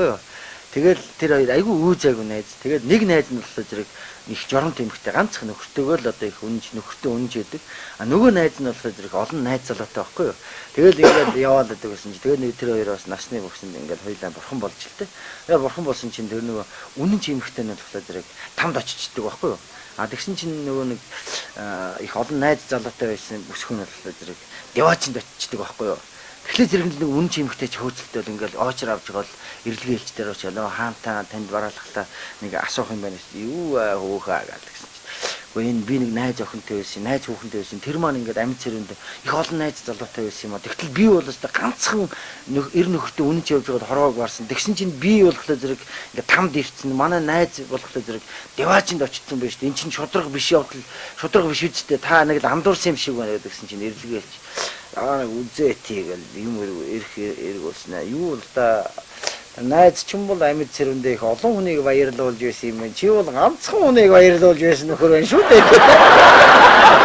байхгүй юу. Тэгэл тэр хоёр айгүй үүзээгүй найз. Тэгээд нэг найз нь болохоор зэрэг их жорон тэмхтэй ганцхан нөхөртөөгөө л одоо их нөхөртөө үнж яадаг. А нөгөө найз нь болохоор зэрэг олон найз залуутай байхгүй юу. Тэгэл ингээд яваал гэдэг гэсэн чи тэгээд нэг тэр хоёр бас насны бүгсэнд ингээд хоёлаа бурхан болж л тээ. Тэгээд бурхан болсон чинь тэр нөгөө үнэн тэмхтэй нь болохоор зэрэг тамд очичдаг байхгүй юу. А тэгсэн чинь нөгөө нэг их олон найз залуутай байсан бүсгүн болохоор зэрэг деваачнд очичдаг байхгүй юу. Тэгэхээр зэрэг нэг үнэн чимхтэй ч хөөцөлтөд ингээл оочор авч гол эрэлгээ хэлж дээр очоо нөө хаантаа танд бараалхтаа нэг асуух юм байна шүү. Юу хөөхаа гэсэн чинь. Гэхдээ энэ би нэг найз охинтой байсан, найз хүүхэнтэй байсан. Тэр маань ингээд амьд цэрэнд их олон найз залуутай байсан юм а. Тэгтэл би бол өстой ганцхан эр нөхөртөө үнэн ч явж байгаад хорвоог барсан. Тэгсэн чинь би болохоор зэрэг ингээд тамд ирсэн. Манай найз болохоор зэрэг деваачнд очсон байж тээ. Эн чинь шудраг биш явдал, шудраг биш үсттэй. Та нэг л андуурсан юм шиг байна гэдгсэн чинь эрэлгээ хэлж. Үзээ тийгэл юм эрг болснаа. Юу л да найз ч юм бол амьд цэрэндээ их олон хүнийг баярлуулж байсан юм. Чи бол ганцхан хүнийг баярлуулж байсан нөхөр байна шүү дээ.